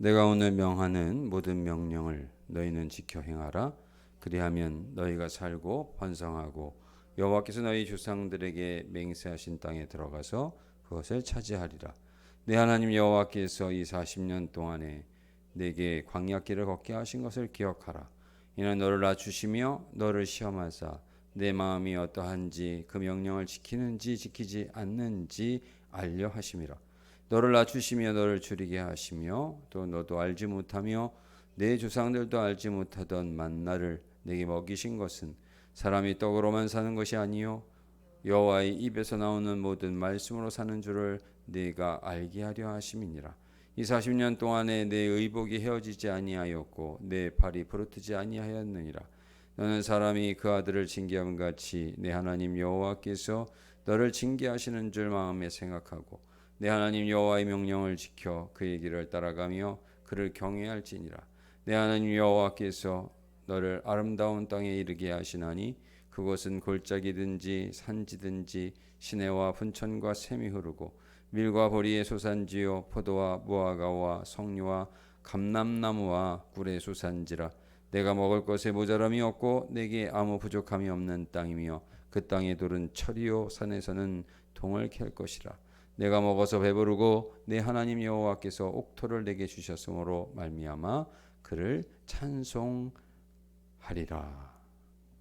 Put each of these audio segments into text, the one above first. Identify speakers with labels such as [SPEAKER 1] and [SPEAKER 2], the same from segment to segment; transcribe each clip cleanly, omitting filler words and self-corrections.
[SPEAKER 1] 내가 오늘 명하는 모든 명령을 너희는 지켜 행하라. 그리하면 너희가 살고 번성하고 여호와께서 너희 조상들에게 맹세하신 땅에 들어가서 그것을 차지하리라. 내 하나님 여호와께서 이 40년 동안에 내게 광야길을 걷게 하신 것을 기억하라. 이는 너를 낮추시며 너를 시험하사 내 마음이 어떠한지 그 명령을 지키는지 지키지 않는지 알려 하심이라. 너를 낮추시며 너를 줄이게 하시며 또 너도 알지 못하며 내 조상들도 알지 못하던 만나를 내게 먹이신 것은 사람이 떡으로만 사는 것이 아니요 여호와의 입에서 나오는 모든 말씀으로 사는 줄을 네가 알게 하려 하심이니라. 이 40년 동안에 내 의복이 헤어지지 아니하였고 내 발이 부르트지 아니하였느니라. 너는 사람이 그 아들을 징계함 같이 내 하나님 여호와께서 너를 징계하시는 줄 마음에 생각하고 내 하나님 여호와의 명령을 지켜 그의 길을 따라가며 그를 경외할지니라. 내 하나님 여호와께서 너를 아름다운 땅에 이르게 하시나니 그곳은 골짜기든지 산지든지 시내와 분천과 샘이 흐르고 밀과 보리의 소산지요 포도와 무화과와 석류와 감람나무와 꿀의 소산지라. 내가 먹을 것에 모자람이 없고 내게 아무 부족함이 없는 땅이며 그 땅의 돌은 철이요 산에서는 동을 캘 것이라. 내가 먹어서 배부르고 내 하나님 여호와께서 옥토를 내게 주셨으므로 말미암아 그를 찬송하리라.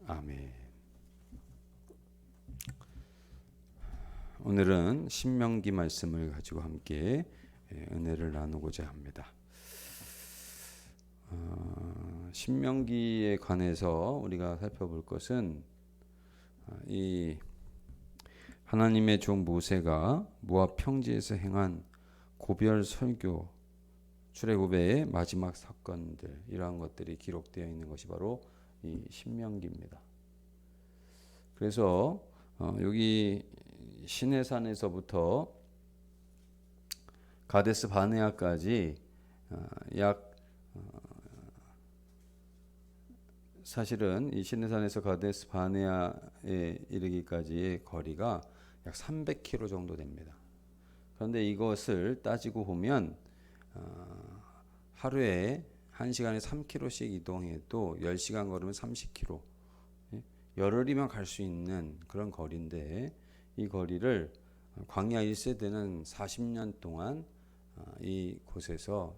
[SPEAKER 1] 아멘. 오늘은 신명기 말씀을 가지고 함께 은혜를 나누고자 합니다. 신명기에 관해서 우리가 살펴볼 것은 이 하나님의 종 모세가 모압 평지에서 행한 고별 설교, 출애굽의 마지막 사건들, 이러한 것들이 기록되어 있는 것이 바로 이 신명기입니다. 그래서 여기 시내산에서부터 가데스 바네아까지 약 사실은 이 시내산에서 가데스 바네아에 이르기까지의 거리가 약 300km 정도 됩니다. 그런데 이것을 따지고 보면 하루에 1시간에 3km씩 이동해도 10시간 걸으면 30km, 열흘이면 갈 수 있는 그런 거리인데 이 거리를 광야 1세대는 40년 동안 이 곳에서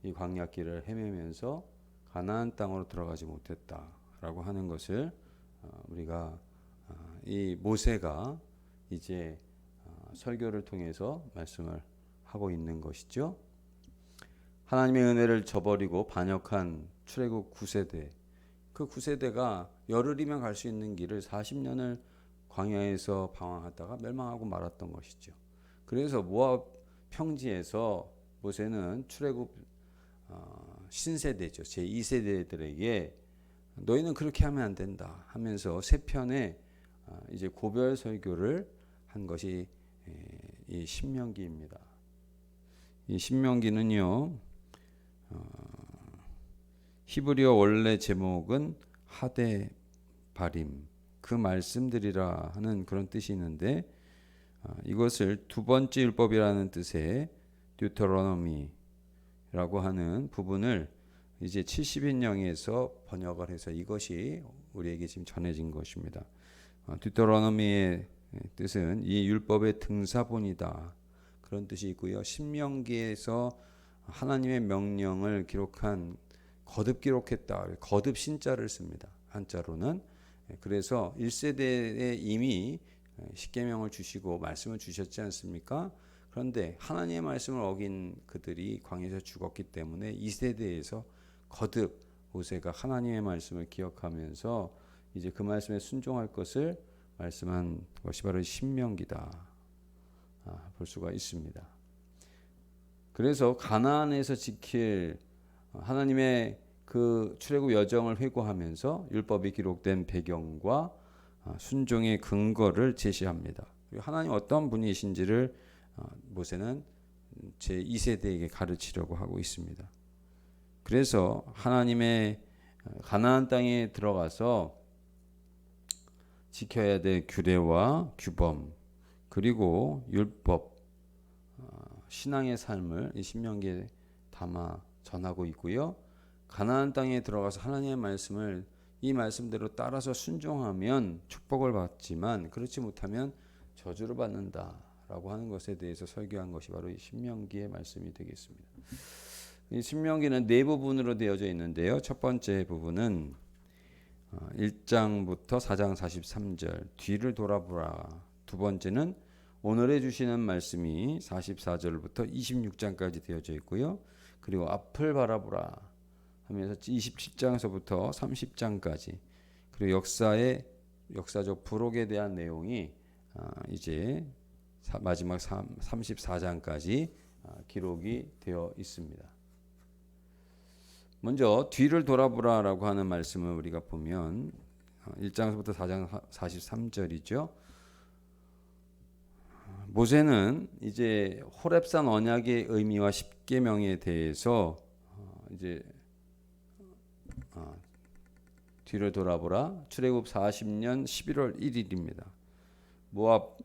[SPEAKER 1] 이 광야길을 헤매면서 가나안 땅으로 들어가지 못했다라고 하는 것을 우리가 이 모세가 이제 설교를 통해서 말씀을 하고 있는 것이죠. 하나님의 은혜를 저버리고 반역한 출애굽 9세대, 그 9세대가 열흘이면 갈 수 있는 길을 40년을 광야에서 방황하다가 멸망하고 말았던 것이죠. 그래서 모압 평지에서 모세는 출애굽 신세대죠. 제2세대들에게 너희는 그렇게 하면 안 된다 하면서 세 편의 이제 고별 설교를 한 것이 이 신명기입니다. 이 신명기는요, 히브리어 원래 제목은 하데바림, 그 말씀들이라 하는 그런 뜻이 있는데 이것을 두 번째 율법이라는 뜻의 듀터로노미라고 하는 부분을 이제 70인명에서 번역을 해서 이것이 우리에게 지금 전해진 것입니다. 듀터로노미의 뜻은 이 율법의 등사본이다, 그런 뜻이 있고요. 신명기에서 하나님의 명령을 기록한, 거듭 기록했다, 거듭 신자를 씁니다. 한자로는. 그래서 1세대에 이미 십계명을 주시고 말씀을 주셨지 않습니까? 그런데 하나님의 말씀을 어긴 그들이 광야에서 죽었기 때문에 2세대에서 거듭 모세가 하나님의 말씀을 기억하면서 이제 그 말씀에 순종할 것을 말씀한 것이 바로 신명기다 볼 수가 있습니다. 그래서 가나안에서 지킬 하나님의 그 출애굽 여정을 회고하면서 율법이 기록된 배경과 순종의 근거를 제시합니다. 하나님 어떤 분이신지를 모세는 제2세대에게 가르치려고 하고 있습니다. 그래서 하나님의 가나안 땅에 들어가서 지켜야 될 규례와 규범, 그리고 율법, 신앙의 삶을 이 신명기에 담아 전하고 있고요. 가나안 땅에 들어가서 하나님의 말씀을 이 말씀대로 따라서 순종하면 축복을 받지만 그렇지 못하면 저주를 받는다라고 하는 것에 대해서 설교한 것이 바로 이 신명기의 말씀이 되겠습니다. 이 신명기는 네 부분으로 되어져 있는데요. 첫 번째 부분은 1장부터 4장 43절 뒤를 돌아보라. 두 번째는 오늘에 주시는 말씀이 44절부터 26장까지 되어져 있고요. 그리고 앞을 바라보라 하면서 27장서부터 30장까지 그리고 역사적 부록에 대한 내용이 이제 마지막 34장까지 기록이 되어 있습니다. 먼저 뒤를 돌아보라라고 하는 말씀을 우리가 보면 1장서부터 4장 43절이죠. 모세는 이제 호렙산 언약의 의미와 십계명에 대해서 이제 뒤를 돌아보라. 출애굽 40년 11월 1일입니다. 모압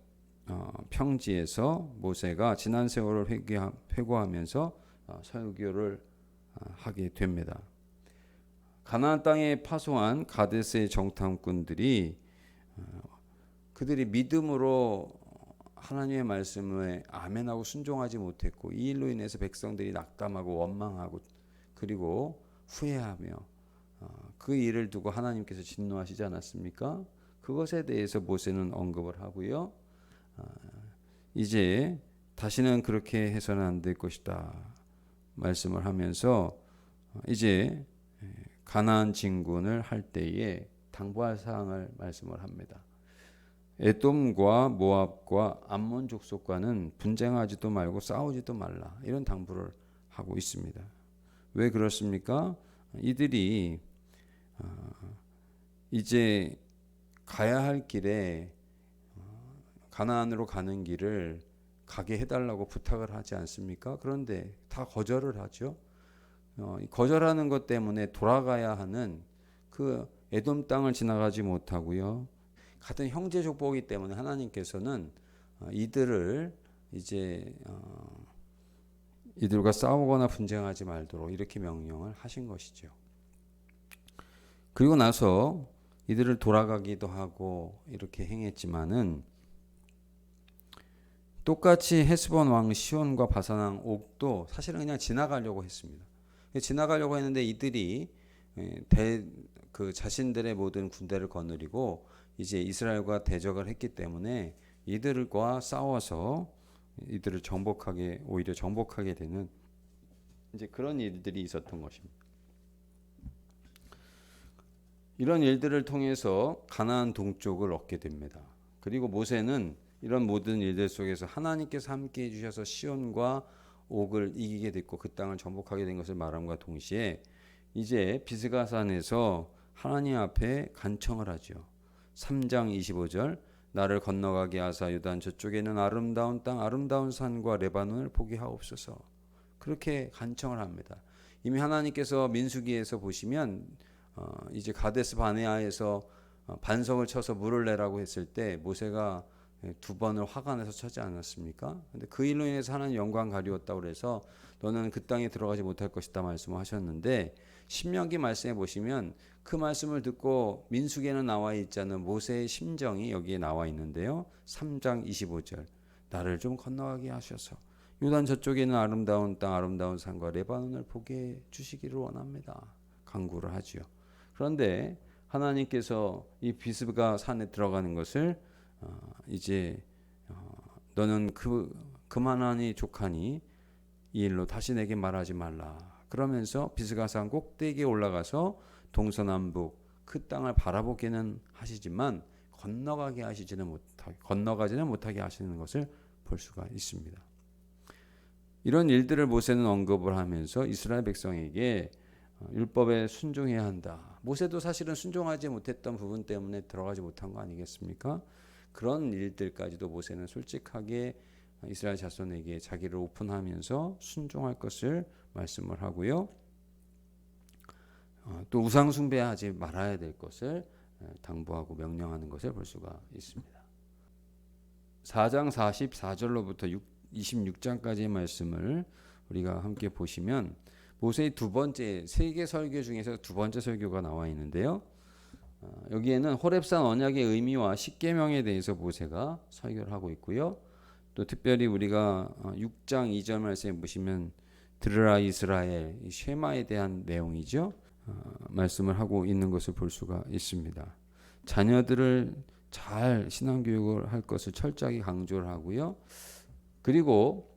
[SPEAKER 1] 평지에서 모세가 지난 세월을 회고하면서 설교를 하게 됩니다. 가나안 땅에 파송한 가데스의 정탐꾼들이 그들이 믿음으로 하나님의 말씀에 아멘하고 순종하지 못했고 이 일로 인해서 백성들이 낙담하고 원망하고 그리고 후회하며 그 일을 두고 하나님께서 진노하시지 않았습니까? 그것에 대해서 모세는 언급을 하고요. 이제 다시는 그렇게 해서는 안 될 것이다 말씀을 하면서 이제 가나안 진군을 할 때에 당부할 사항을 말씀을 합니다. 에돔과 모압과 암몬 족속과는 분쟁하지도 말고 싸우지도 말라 이런 당부를 하고 있습니다. 왜 그렇습니까? 이들이 이제 가야 할 길에 가나안으로 가는 길을 가게 해달라고 부탁을 하지 않습니까? 그런데 다 거절을 하죠. 거절하는 것 때문에 돌아가야 하는 그 에돔 땅을 지나가지 못하고요. 같은 형제 족보이기 때문에 하나님께서는 이들을 이제 이들과 싸우거나 분쟁하지 말도록 이렇게 명령을 하신 것이죠. 그리고 나서 이들을 돌아가기도 하고 이렇게 행했지만은 똑같이 헤스본 왕 시온과 바산 왕 옥도 사실은 그냥 지나가려고 했습니다. 지나가려고 했는데 이들이 그 자신들의 모든 군대를 거느리고 이제 이스라엘과 대적을 했기 때문에 이들과 싸워서 이들을 오히려 정복하게 되는 이제 그런 일들이 있었던 것입니다. 이런 일들을 통해서 가나안 동쪽을 얻게 됩니다. 그리고 모세는 이런 모든 일들 속에서 하나님께서 함께해 주셔서 시온과 옥을 이기게 됐고 그 땅을 정복하게 된 것을 말함과 동시에 이제 비스가산에서 하나님 앞에 간청을 하죠. 3장 25절 나를 건너가게 하사 유단 저쪽에는 아름다운 땅 아름다운 산과 레바논을 보게 하옵소서. 그렇게 간청을 합니다. 이미 하나님께서 민수기에서 보시면 이제 가데스 바네아에서 반석을 쳐서 물을 내라고 했을 때 모세가 두 번을 화가 나서 쳐지 않았습니까? 근데 그 일로 인해서 하나님 영광 가리웠다고 그래서 너는 그 땅에 들어가지 못할 것이다 말씀을 하셨는데 신명기 말씀에 보시면 그 말씀을 듣고 민수기에는 나와 있지 않은 모세의 심정이 여기에 나와 있는데요. 3장 25절 나를 좀 건너가게 하셔서 요단 저쪽에는 아름다운 땅 아름다운 산과 레바논을 보게 주시기를 원합니다. 간구를 하지요. 그런데 하나님께서 이 비스가 산에 들어가는 것을 이제 너는 그만하니 족하니 이 일로 다시 내게 말하지 말라. 그러면서 비스가산 꼭대기에 올라가서 동서남북 그 땅을 바라보기는 하시지만 건너가지는 못하게 하시는 것을 볼 수가 있습니다. 이런 일들을 모세는 언급을 하면서 이스라엘 백성에게 율법에 순종해야 한다. 모세도 사실은 순종하지 못했던 부분 때문에 들어가지 못한 거 아니겠습니까? 그런 일들까지도 모세는 솔직하게 이스라엘 자손에게 자기를 오픈하면서 순종할 것을 말씀을 하고요. 또 우상 숭배하지 말아야 될 것을 당부하고 명령하는 것을 볼 수가 있습니다. 4장 44절로부터 26장까지의 말씀을 우리가 함께 보시면 모세의 두 번째 세계 설교 중에서 두 번째 설교가 나와 있는데요. 여기에는 호렙산 언약의 의미와 십계명에 대해서 모세가 설교를 하고 있고요. 또 특별히 우리가 6장 2절 말씀에 보시면 들으라 이스라엘, 이 쉐마에 대한 내용이죠. 말씀을 하고 있는 것을 볼 수가 있습니다. 자녀들을 잘 신앙교육을 할 것을 철저하게 강조를 하고요. 그리고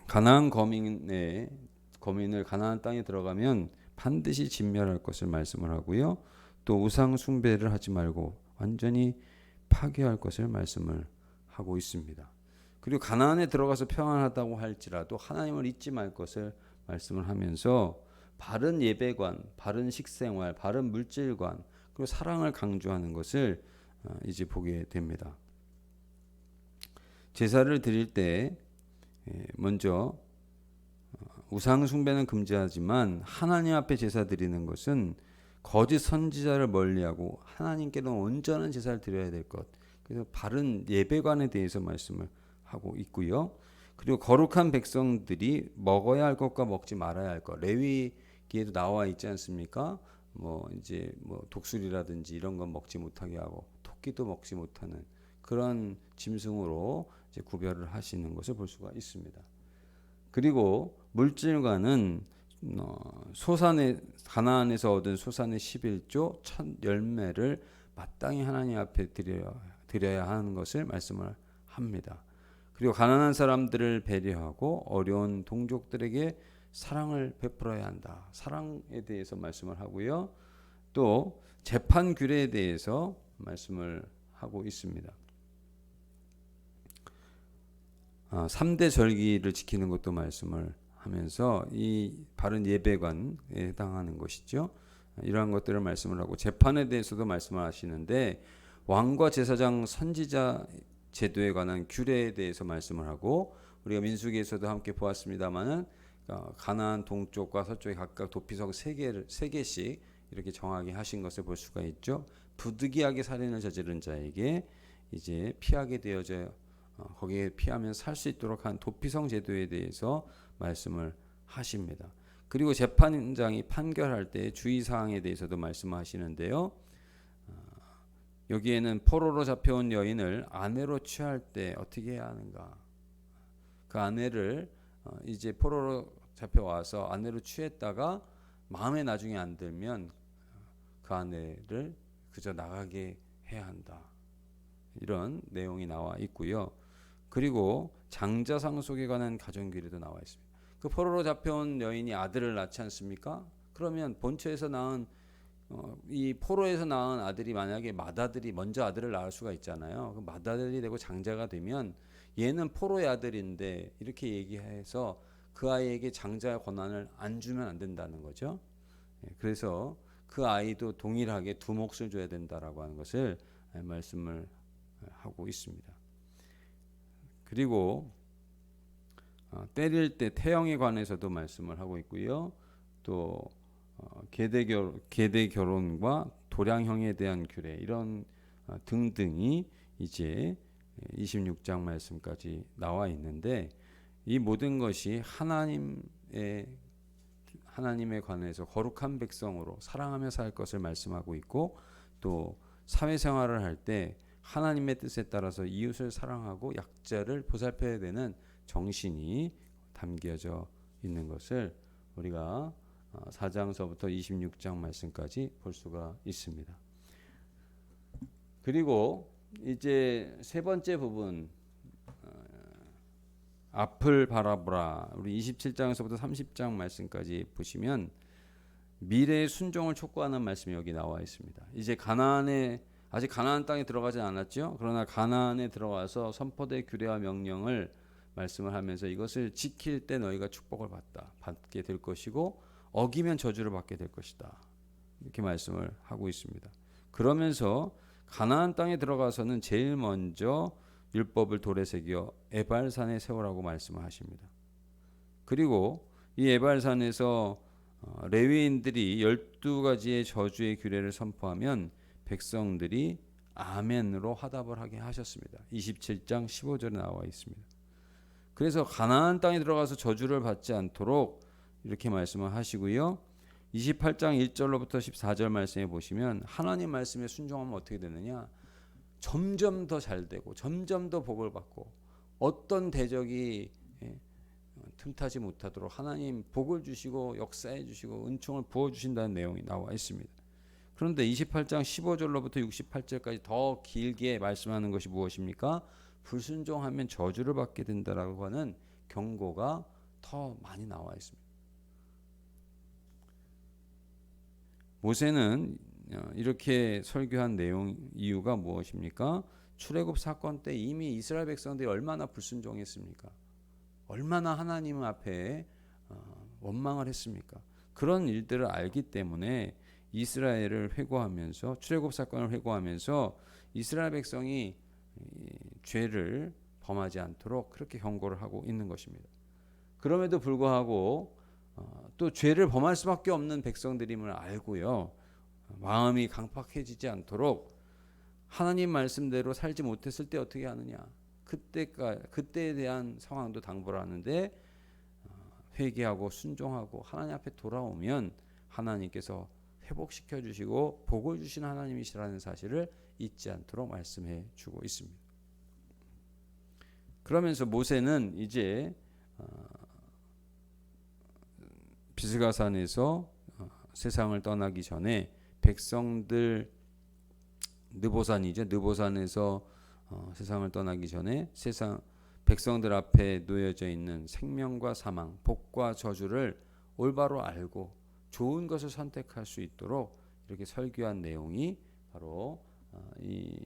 [SPEAKER 1] 가나안 거민을 가나안 땅에 들어가면 반드시 진멸할 것을 말씀을 하고요. 또 우상 숭배를 하지 말고 완전히 파괴할 것을 말씀을 하고 있습니다. 그리고 가나안에 들어가서 평안하다고 할지라도 하나님을 잊지 말 것을 말씀을 하면서 바른 예배관, 바른 식생활, 바른 물질관, 그리고 사랑을 강조하는 것을 이제 보게 됩니다. 제사를 드릴 때 먼저 우상 숭배는 금지하지만 하나님 앞에 제사 드리는 것은 거짓 선지자를 멀리하고 하나님께는 온전한 제사를 드려야 될 것. 그래서 바른 예배관에 대해서 말씀을 하고 있고요. 그리고 거룩한 백성들이 먹어야 할 것과 먹지 말아야 할 것. 레위기에도 나와 있지 않습니까? 이제 독수리라든지 이런 건 먹지 못하게 하고 토끼도 먹지 못하는 그런 짐승으로 이제 구별을 하시는 것을 볼 수가 있습니다. 그리고 물질과는 가나안에서 얻은 소산의 11조 첫 열매를 마땅히 하나님 앞에 드려야 하는 것을 말씀을 합니다. 그리고 가난한 사람들을 배려하고 어려운 동족들에게 사랑을 베풀어야 한다. 사랑에 대해서 말씀을 하고요. 또 재판 규례에 대해서 말씀을 하고 있습니다. 3대 절기를 지키는 것도 말씀을 하면서 이 바른 예배관에 해당하는 것이죠. 이러한 것들을 말씀을 하고 재판에 대해서도 말씀을 하시는데 왕과 제사장 선지자 제도에 관한 규례에 대해서 말씀을 하고 우리가 민수기에서도 함께 보았습니다마는 가나안 동쪽과 서쪽에 각각 도피석 3개씩 이렇게 정하게 하신 것을 볼 수가 있죠. 부득이하게 살인을 저지른 자에게 이제 피하게 되어져 거기에 피하면 살 수 있도록 한 도피성 제도에 대해서 말씀을 하십니다. 그리고 재판장이 판결할 때 주의사항에 대해서도 말씀하시는데요. 여기에는 포로로 잡혀온 여인을 아내로 취할 때 어떻게 해야 하는가. 그 아내를 이제 포로로 잡혀와서 아내로 취했다가 마음에 나중에 안 들면 그 아내를 그저 나가게 해야 한다. 이런 내용이 나와 있고요. 그리고 장자 상속에 관한 가정규례도 나와 있습니다. 그 포로로 잡혀온 여인이 아들을 낳지 않습니까? 그러면 본처에서 낳은 이 포로에서 낳은 아들이 만약에 맏아들이 먼저 아들을 낳을 수가 있잖아요. 그 맏아들이 되고 장자가 되면 얘는 포로의 아들인데 이렇게 얘기해서 그 아이에게 장자의 권한을 안 주면 안 된다는 거죠. 그래서 그 아이도 동일하게 두 몫을 줘야 된다라고 하는 것을 말씀을 하고 있습니다. 그리고 때릴 때 태형에 관해서도 말씀을 하고 있고요. 또 계대 결혼과 도량형에 대한 규례 이런 등등이 이제 26장 말씀까지 나와 있는데 이 모든 것이 하나님에 관해서 거룩한 백성으로 사랑하며 살 것을 말씀하고 있고 또 사회생활을 할 때 하나님의 뜻에 따라서 이웃을 사랑하고 약자를 보살펴야 되는 정신이 담겨져 있는 것을 우리가 4장서부터 26장 말씀까지 볼 수가 있습니다. 그리고 이제 세 번째 부분 앞을 바라보라. 우리 27장에서부터 30장 말씀까지 보시면 미래의 순종을 촉구하는 말씀이 여기 나와 있습니다. 이제 아직 가나안 땅에 들어가지 않았죠. 그러나 가나안에 들어가서 선포될 규례와 명령을 말씀을 하면서 이것을 지킬 때 너희가 축복을 받게 될 것이고 어기면 저주를 받게 될 것이다. 이렇게 말씀을 하고 있습니다. 그러면서 가나안 땅에 들어가서는 제일 먼저 율법을 돌에 새겨 에발산에 세우라고 말씀을 하십니다. 그리고 이 에발산에서 레위인들이 12가지의 저주의 규례를 선포하면 백성들이 아멘으로 화답을 하게 하셨습니다. 27장 15절에 나와 있습니다. 그래서 가나안 땅에 들어가서 저주를 받지 않도록 이렇게 말씀을 하시고요. 28장 1절로부터 14절 말씀에 보시면 하나님 말씀에 순종하면 어떻게 되느냐? 점점 더 잘 되고 점점 더 복을 받고 어떤 대적이 틈타지 못하도록 하나님 복을 주시고 역사해 주시고 은총을 부어 주신다는 내용이 나와 있습니다. 그런데 28장 15절로부터 68절까지 더 길게 말씀하는 것이 무엇입니까? 불순종하면 저주를 받게 된다라고 하는 경고가 더 많이 나와 있습니다. 모세는 이렇게 설교한 내용 이유가 무엇입니까? 출애굽 사건 때 이미 이스라엘 백성들이 얼마나 불순종했습니까? 얼마나 하나님 앞에 원망을 했습니까? 그런 일들을 알기 때문에 이스라엘을 회고하면서 출애굽 사건을 회고하면서 이스라엘 백성이 죄를 범하지 않도록 그렇게 경고를 하고 있는 것입니다. 그럼에도 불구하고 또 죄를 범할 수밖에 없는 백성들임을 알고요. 마음이 강팍해지지 않도록 하나님 말씀대로 살지 못했을 때 어떻게 하느냐? 그때에 대한 상황도 당부를 하는데 회개하고 순종하고 하나님 앞에 돌아오면 하나님께서 회복시켜 주시고 복을 주신 하나님이시라는 사실을 잊지 않도록 말씀해 주고 있습니다. 그러면서 모세는 이제 비스가산에서 세상을 떠나기 전에 백성들 느보산에서 세상을 떠나기 전에 백성들 앞에 놓여져 있는 생명과 사망, 복과 저주를 올바로 알고 좋은 것을 선택할 수 있도록 이렇게 설교한 내용이 바로 이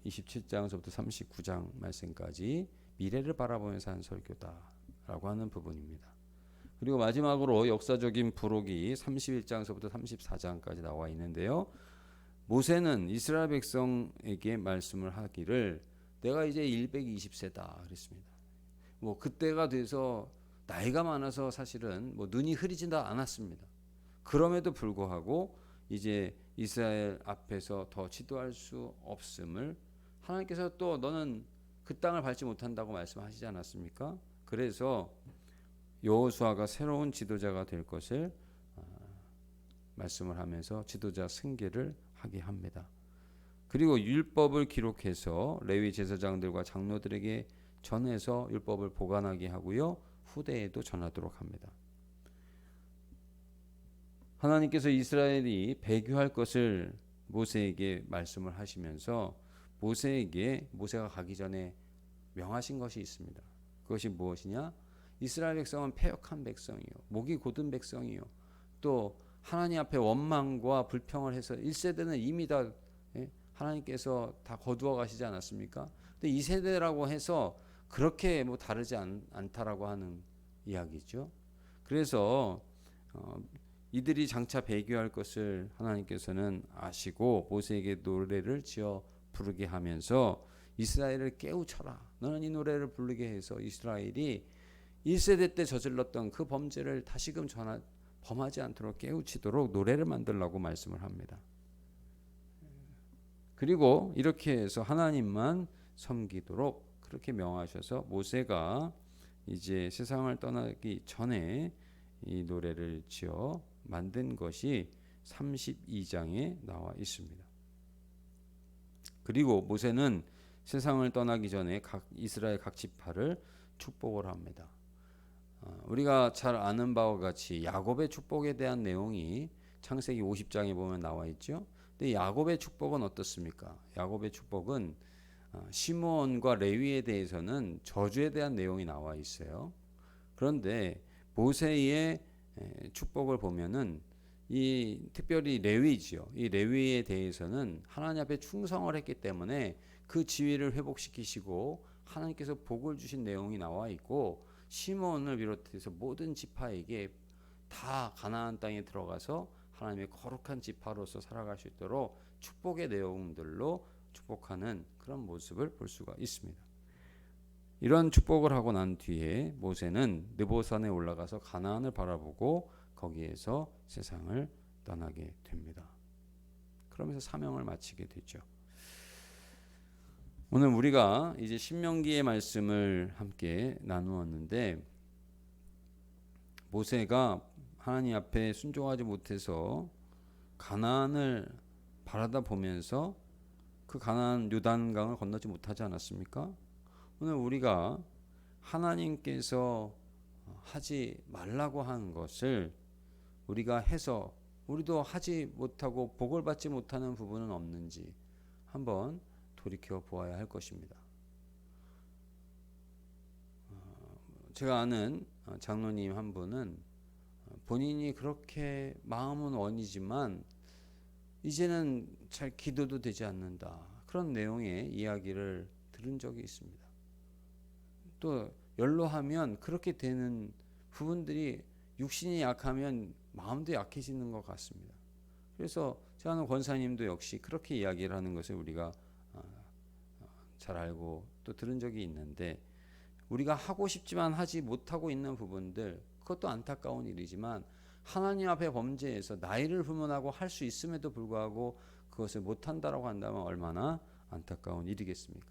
[SPEAKER 1] 27장서부터 39장 말씀까지 미래를 바라보면서 한 설교다라고 하는 부분입니다. 그리고 마지막으로 역사적인 부록이 31장서부터 34장까지 나와 있는데요. 모세는 이스라엘 백성에게 말씀을 하기를 내가 이제 120세다 그랬습니다. 뭐 그때가 돼서 나이가 많아서 사실은 뭐 눈이 흐리지도 않았습니다. 그럼에도 불구하고 이제 이스라엘 앞에서 더 지도할 수 없음을 하나님께서 또 너는 그 땅을 밟지 못한다고 말씀하시지 않았습니까? 그래서 여호수아가 새로운 지도자가 될 것을 말씀을 하면서 지도자 승계를 하게 합니다. 그리고 율법을 기록해서 레위 제사장들과 장로들에게 전해서 율법을 보관하게 하고요. 후대에도 전하도록 합니다. 하나님께서 이스라엘이 배교할 것을 모세에게 말씀을 하시면서 모세가 가기 전에 명하신 것이 있습니다. 그것이 무엇이냐? 이스라엘 백성은 패역한 백성이요, 목이 곧은 백성이요, 또 하나님 앞에 원망과 불평을 해서 1세대는 이미 다 하나님께서 다 거두어 가시지 않았습니까? 근데 2세대라고 해서 그렇게 뭐 다르지 않다라고 하는 이야기죠. 그래서 이들이 장차 배교할 것을 하나님께서는 아시고 모세에게 노래를 지어 부르게 하면서 이스라엘을 깨우쳐라. 너는 이 노래를 부르게 해서 이스라엘이 1세대 때 저질렀던 그 범죄를 다시금 범하지 않도록 깨우치도록 노래를 만들라고 말씀을 합니다. 그리고 이렇게 해서 하나님만 섬기도록 그렇게 명하셔서 모세가 이제 세상을 떠나기 전에 이 노래를 지어 만든 것이 32장에 나와 있습니다. 그리고 모세는 세상을 떠나기 전에 이스라엘 각 지파를 축복을 합니다. 우리가 잘 아는 바와 같이 야곱의 축복에 대한 내용이 창세기 50장에 보면 나와 있죠. 근데 야곱의 축복은 어떻습니까? 야곱의 축복은 시므온과 레위에 대해서는 저주에 대한 내용이 나와 있어요. 그런데 모세의 축복을 보면은 특별히 레위지요. 이 레위에 대해서는 하나님 앞에 충성을 했기 때문에 그 지위를 회복시키시고 하나님께서 복을 주신 내용이 나와 있고, 시므온을 비롯해서 모든 지파에게 다 가나안 땅에 들어가서 하나님의 거룩한 지파로서 살아갈 수 있도록 축복의 내용들로 축복하는 그런 모습을 볼 수가 있습니다. 이런 축복을 하고 난 뒤에 모세는 느보산에 올라가서 가나안을 바라보고 거기에서 세상을 떠나게 됩니다. 그러면서 사명을 마치게 되죠. 오늘 우리가 이제 신명기의 말씀을 함께 나누었는데, 모세가 하나님 앞에 순종하지 못해서 가나안을 바라다 보면서 그 가나안 요단강을 건너지 못하지 않았습니까? 오늘 우리가 하나님께서 하지 말라고 한 것을 우리가 해서 우리도 하지 못하고 복을 받지 못하는 부분은 없는지 한번 돌이켜 보아야 할 것입니다. 제가 아는 장로님 한 분은 본인이 그렇게 마음은 원이지만 이제는 잘 기도도 되지 않는다, 그런 내용의 이야기를 들은 적이 있습니다. 또 연로하면 그렇게 되는 부분들이, 육신이 약하면 마음도 약해지는 것 같습니다. 그래서 제가 아는 권사님도 역시 그렇게 이야기를 하는 것을 우리가 잘 알고 또 들은 적이 있는데, 우리가 하고 싶지만 하지 못하고 있는 부분들, 그것도 안타까운 일이지만 하나님 앞에 범죄해서 나이를 불문하고 할 수 있음에도 불구하고 그것을 못한다라고 한다면 얼마나 안타까운 일이겠습니까?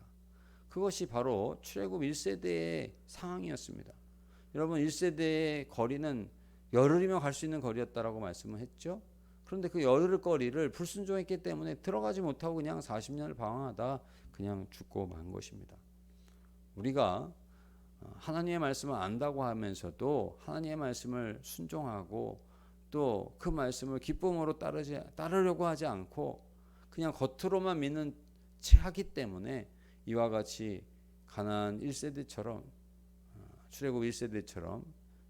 [SPEAKER 1] 그것이 바로 출애굽 1세대의 상황이었습니다. 여러분, 1세대의 거리는 열흘이면 갈 수 있는 거리였다라고 말씀을 했죠. 그런데 그 열흘 거리를 불순종했기 때문에 들어가지 못하고 그냥 40년을 방황하다 그냥 죽고 만 것입니다. 우리가 하나님의 말씀을 안다고 하면서도 하나님의 말씀을 순종하고 또 그 말씀을 기쁨으로 따르려고 하지 않고 그냥 겉으로만 믿는 채 하기 때문에 이와 같이 가나안 1세대처럼, 출애굽 1세대처럼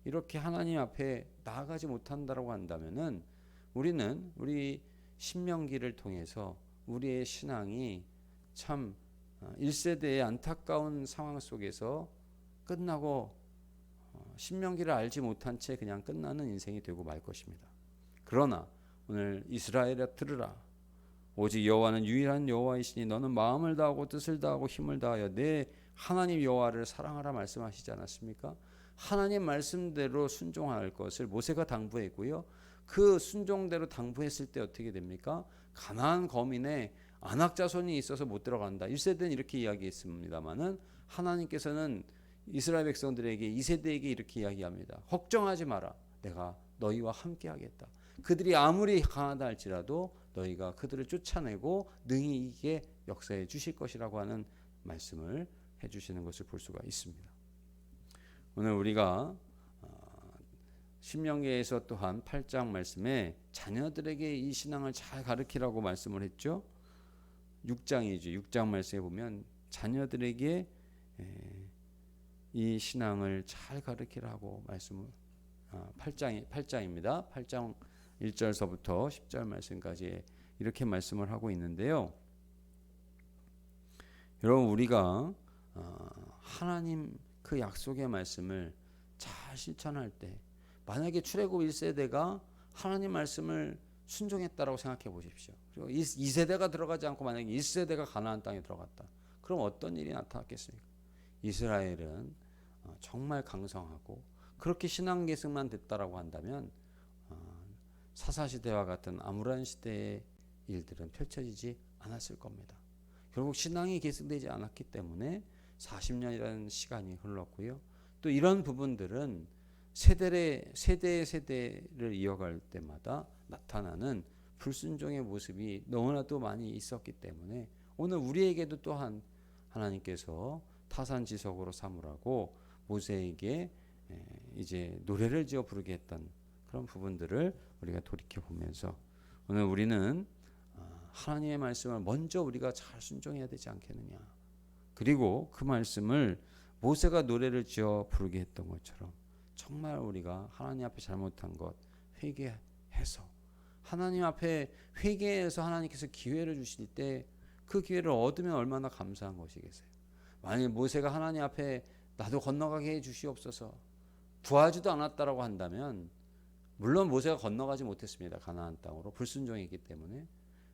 [SPEAKER 1] 이렇게 하나님 앞에 나아가지 못한다라고 한다면은 우리 신명기를 통해서 우리의 신앙이 참 1세대의 안타까운 상황 속에서 끝나고 신명기를 알지 못한 채 그냥 끝나는 인생이 되고 말 것입니다. 그러나 오늘 이스라엘아 들으라, 오직 여호와는 유일한 여호와이시니 너는 마음을 다하고 뜻을 다하고 힘을 다하여 내 하나님 여호와를 사랑하라 말씀하시지 않았습니까? 하나님 말씀대로 순종할 것을 모세가 당부했고요. 그 순종대로 당부했을 때 어떻게 됩니까? 가나안 거민의 안악 자손이 있어서 못 들어간다. 1세대는 이렇게 이야기했습니다마는 하나님께서는 이스라엘 백성들에게 2세대에게 이렇게 이야기합니다. 걱정하지 마라. 내가 너희와 함께 하겠다. 그들이 아무리 강하다 할지라도 너희가 그들을 쫓아내고 능히 이기게 역사해 주실 것이라고 하는 말씀을 해주시는 것을 볼 수가 있습니다. 오늘 우리가 신명기에서 또한 8장 말씀에 자녀들에게 이 신앙을 잘 가르치라고 말씀을 했죠. 6장이죠. 6장 말씀에 보면 자녀들에게 이 신앙을 잘 가르치라고 말씀을 8장입니다. 8장 1절서부터 10절 말씀까지 이렇게 말씀을 하고 있는데요. 여러분, 우리가 하나님 그 약속의 말씀을 잘 실천할 때, 만약에 출애굽 1세대가 하나님 말씀을 순종했다라고 생각해 보십시오. 그리고 2세대가 들어가지 않고 만약에 1세대가 가나안 땅에 들어갔다. 그럼 어떤 일이 나타났겠습니까? 이스라엘은 정말 강성하고 그렇게 신앙 계승만 됐다라고 한다면 사사시대와 같은 아무란 시대의 일들은 펼쳐지지 않았을 겁니다. 결국 신앙이 계승되지 않았기 때문에 40년이라는 시간이 흘렀고요. 또 이런 부분들은 세대를 이어갈 때마다 나타나는 불순종의 모습이 너무나도 많이 있었기 때문에 오늘 우리에게도 또한 하나님께서 타산지석으로 삼으라고 모세에게 이제 노래를 지어 부르게 했던 그런 부분들을 우리가 돌이켜 보면서 오늘 우리는 하나님의 말씀을 먼저 우리가 잘 순종해야 되지 않겠느냐. 그리고 그 말씀을 모세가 노래를 지어 부르게 했던 것처럼 정말 우리가 하나님 앞에 잘못한 것 회개해서 하나님 앞에 회개해서 하나님께서 기회를 주실 때 그 기회를 얻으면 얼마나 감사한 것이겠어요. 만일 모세가 하나님 앞에 나도 건너가게 해 주시옵소서 구하지도 않았다라고 한다면, 물론 모세가 건너가지 못했습니다. 가나안 땅으로 불순종했기 때문에.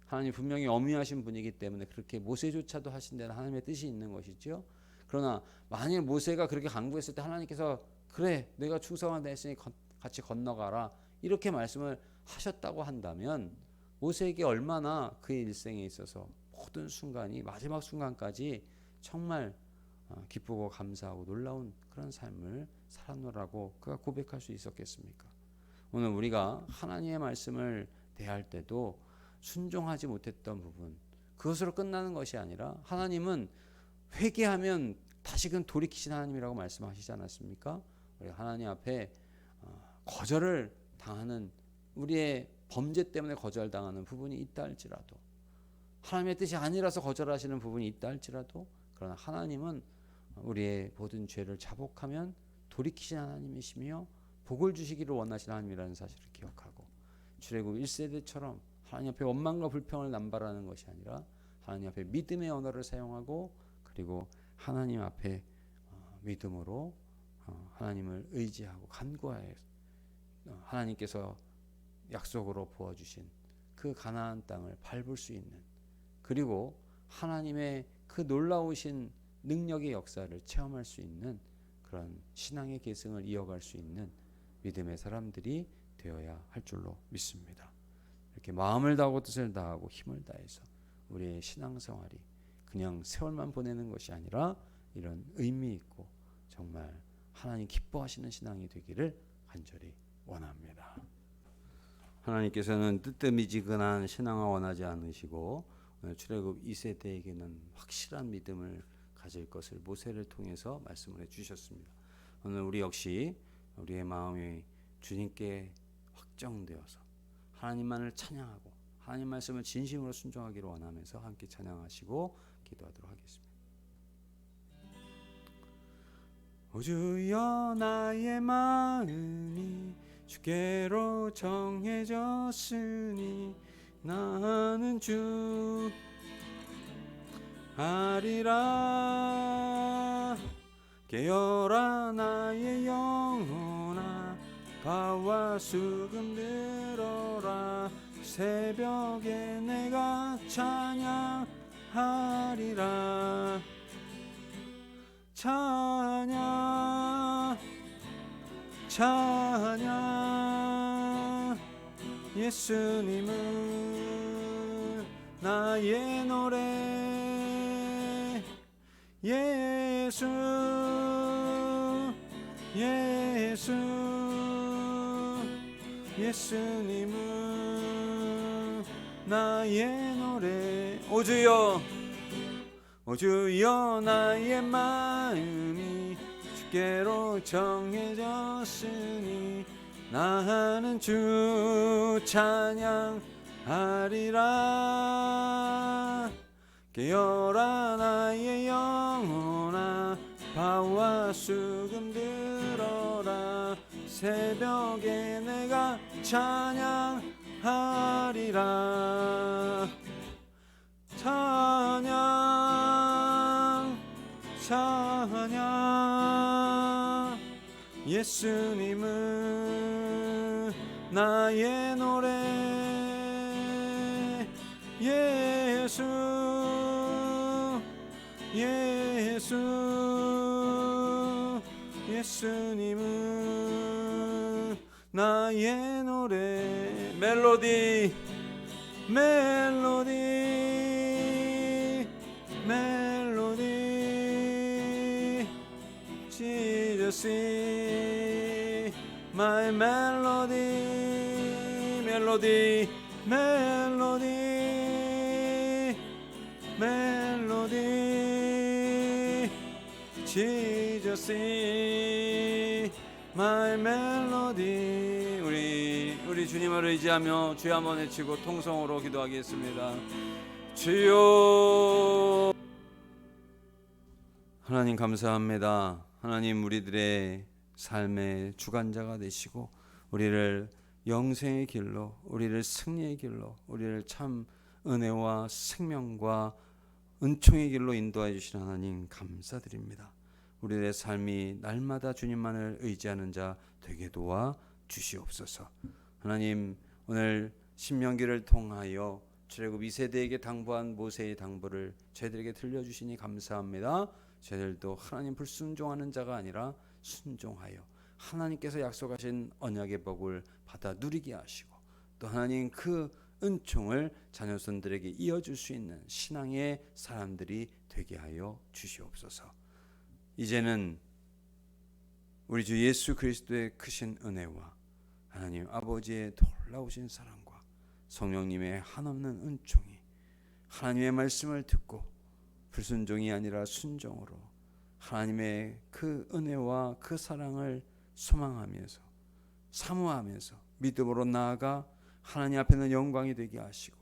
[SPEAKER 1] 하나님 분명히 엄위하신 분이기 때문에 그렇게 모세조차도 하신 데는 하나님의 뜻이 있는 것이죠. 그러나 만일 모세가 그렇게 강구했을 때 하나님께서 그래 내가 충성하다 했으니 같이 건너가라 이렇게 말씀을 하셨다고 한다면 모세에게 얼마나 그의 일생에 있어서 모든 순간이 마지막 순간까지 정말 기쁘고 감사하고 놀라운 그런 삶을 살았노라고 그가 고백할 수 있었겠습니까? 오늘 우리가 하나님의 말씀을 대할 때도 순종하지 못했던 부분, 그것으로 끝나는 것이 아니라 하나님은 회개하면 다시금 돌이키신 하나님이라고 말씀하시지 않았습니까? 우리 하나님 앞에 거절을 당하는, 우리의 범죄 때문에 거절당하는 부분이 있다 할지라도, 하나님의 뜻이 아니라서 거절하시는 부분이 있다 할지라도, 그러나 하나님은 우리의 모든 죄를 자복하면 돌이키신 하나님이시며 복을 주시기를 원하시는 하나님이라는 사실을 기억하고, 출애굽 1세대처럼 하나님 앞에 원망과 불평을 남발하는 것이 아니라 하나님 앞에 믿음의 언어를 사용하고, 그리고 하나님 앞에 믿음으로 하나님을 의지하고 간구하여 하나님께서 약속으로 부어주신 그 가나안 땅을 밟을 수 있는, 그리고 하나님의 그 놀라우신 능력의 역사를 체험할 수 있는 그런 신앙의 계승을 이어갈 수 있는 믿음의 사람들이 되어야 할 줄로 믿습니다. 이렇게 마음을 다하고 뜻을 다하고 힘을 다해서 우리의 신앙생활이 그냥 세월만 보내는 것이 아니라 이런 의미 있고 정말 하나님 기뻐하시는 신앙이 되기를 간절히 원합니다. 하나님께서는 뜨뜻미지근한 신앙을 원하지 않으시고 출애굽 2세대에게는 확실한 믿음을 가질 것을 모세를 통해서 말씀을 해주셨습니다. 오늘 우리 역시 우리의 마음이 주님께 확정되어서 하나님만을 찬양하고 하나님 말씀을 진심으로 순종하기를 원하면서 함께 찬양하시고 기도하도록 하겠습니다. 오 주여, 나의 마음이 주께로 정해졌으니 나는 주 하리라. 깨어라 나의 영혼아, 바와 수금 들어라. 새벽에 내가 찬양하리라. 찬양 찬양, 예수님은 나의 노래. 예수 예수 예수님은 나의 노래. 오 주여, 오 주여, 나의 마음이 주께로 정해졌으니 나는 주 찬양하리라. 깨어라 나의 영혼아, 바와 수금 들어라. 새벽에 내가 찬양하리라. 찬양 찬양, 예수님은 나의 노래. 예수 예수 예수님은 나의 노래. 멜로디 멜로디 멜로디, Jesus is my melody. 멜로디 멜로디 멜로디, Jesus is my melody. 우리 주님을 의지하며 주여 한번 외치고 통성으로 기도하겠습니다. 주여. 하나님 감사합니다. 하나님, 우리들의 삶의 주관자가 되시고 우리를 영생의 길로, 우리를 승리의 길로, 우리를 참 은혜와 생명과 은총의 길로 인도해 주신 하나님 감사드립니다. 우리의 삶이 날마다 주님만을 의지하는 자 되게 도와 주시옵소서. 하나님, 오늘 신명기를 통하여 출애굽 2세대에게 당부한 모세의 당부를 저희들에게 들려주시니 감사합니다. 저희들도 하나님 불순종하는 자가 아니라 순종하여 하나님께서 약속하신 언약의 복을 받아 누리게 하시고, 또 하나님 그 은총을 자녀손들에게 이어줄 수 있는 신앙의 사람들이 되게 하여 주시옵소서. 이제는 우리 주 예수 그리스도의 크신 은혜와 하나님 아버지의 놀라우신 사랑과 성령님의 한없는 은총이 하나님의 말씀을 듣고 불순종이 아니라 순종으로 하나님의 그 은혜와 그 사랑을 소망하면서 사모하면서 믿음으로 나아가 하나님 앞에는 영광이 되게 하시고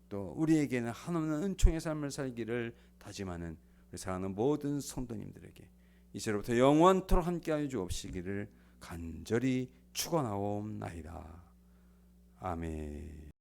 [SPEAKER 1] 또 우리에게는 한없는 은총의 삶을 살기를 다짐하는 우리 사랑하는 모든 성도님들에게 이제로부터 영원토록 함께하여 주옵시기를 간절히 축원하옵나이다. 아멘.